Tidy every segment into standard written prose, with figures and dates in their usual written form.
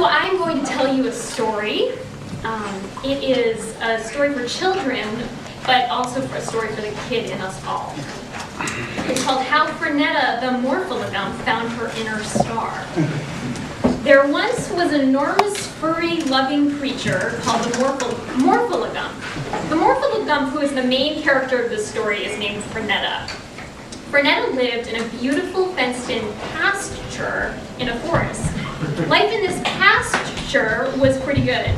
So I'm going to tell you a story. It is a story for children, but also a story for the kid in us all. It's called How Frenetta the Morphologump Found Her Inner Star. There once was an enormous, furry, loving creature called the Morphologump. The Morphologump, who is the main character of this story, is named Frenetta. Frenetta lived in a beautiful fenced-in pasture in a forest. Life in this pasture was pretty good.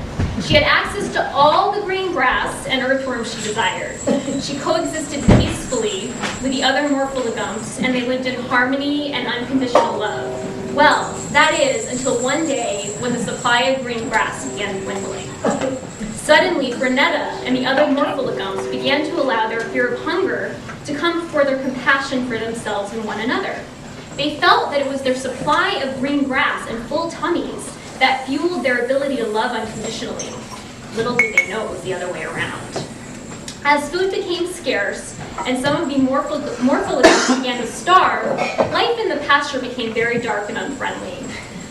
She had access to all the green grass and earthworms she desired. She coexisted peacefully with the other Morphologumps, and they lived in harmony and unconditional love. Well, that is, until one day when the supply of green grass began dwindling. Suddenly, Frenetta and the other Morphologumps began to allow their fear of hunger to come before their compassion for themselves and one another. They felt that it was their supply of green grass and full tummies that fueled their ability to love unconditionally. Little did they know it was the other way around. As food became scarce and some of the Morphologumps began to starve, life in the pasture became very dark and unfriendly.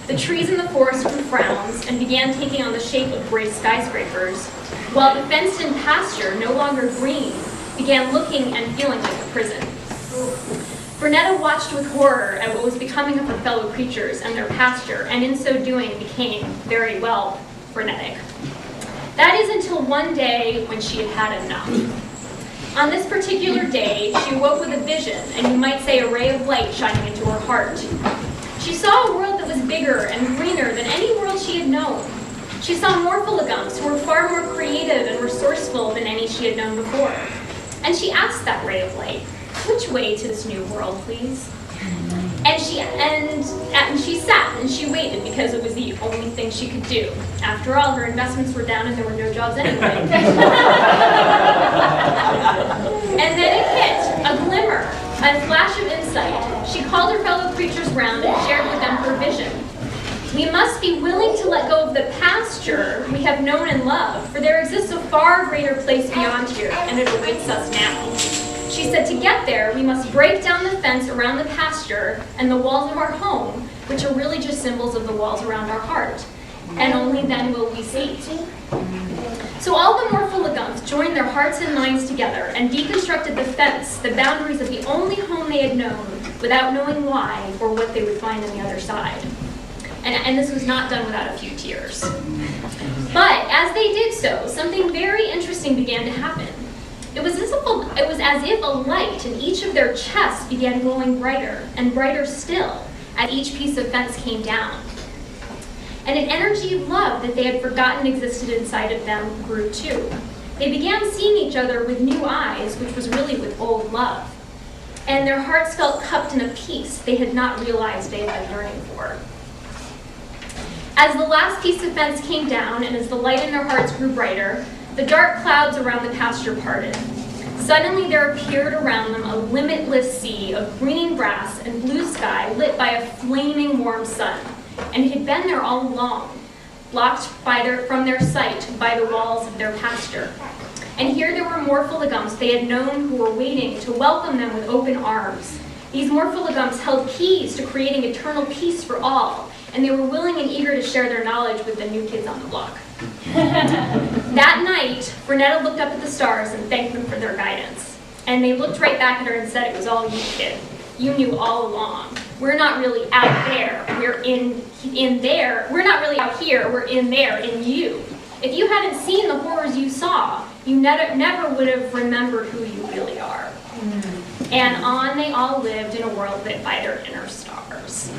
The trees in the forest grew frowns and began taking on the shape of gray skyscrapers, while the fenced-in pasture, no longer green, began looking and feeling like a prison. Frenetta watched with horror at what was becoming of her fellow creatures and their pasture, and in so doing became very, well, frenetic. That is until one day when she had had enough. On this particular day, she woke with a vision, and you might say a ray of light shining into her heart. She saw a world that was bigger and greener than any world she had known. She saw Morphologumps who were far more creative and resourceful than any she had known before. And she asked that ray of light, "Which way to this new world, please?" And she sat and she waited because it was the only thing she could do. After all, her investments were down and there were no jobs anyway. And then it hit, a glimmer, a flash of insight. She called her fellow creatures round and shared with them her vision. We must be willing to let go of the pasture we have known and loved, for there exists a far greater place beyond here, and it awaits us now. She said to get there, we must break down the fence around the pasture and the walls of our home, which are really just symbols of the walls around our heart. And only then will we see. So all the Morphologumps joined their hearts and minds together and deconstructed the fence, the boundaries of the only home they had known, without knowing why or what they would find on the other side. And this was not done without a few tears. But as they did so, something very interesting began to happen. It was as if a light in each of their chests began glowing brighter and brighter still as each piece of fence came down. And an energy of love that they had forgotten existed inside of them grew too. They began seeing each other with new eyes, which was really with old love. And their hearts felt cupped in a peace they had not realized they had been yearning for. As the last piece of fence came down and as the light in their hearts grew brighter, the dark clouds around the pasture parted. Suddenly there appeared around them a limitless sea of green grass and blue sky lit by a flaming warm sun. And it had been there all along, blocked from their sight by the walls of their pasture. And here there were Morphologumps they had known who were waiting to welcome them with open arms. These Morphologumps held keys to creating eternal peace for all, and they were willing and eager to share their knowledge with the new kids on the block. That night, Frenetta looked up at the stars and thanked them for their guidance. And they looked right back at her and said, "It was all you, kid. You knew all along. We're not really out there. We're in there. We're not really out here. We're in there, in you. If you hadn't seen the horrors you saw, you never would have remembered who you really are." And on they all lived in a world lit by their inner stars.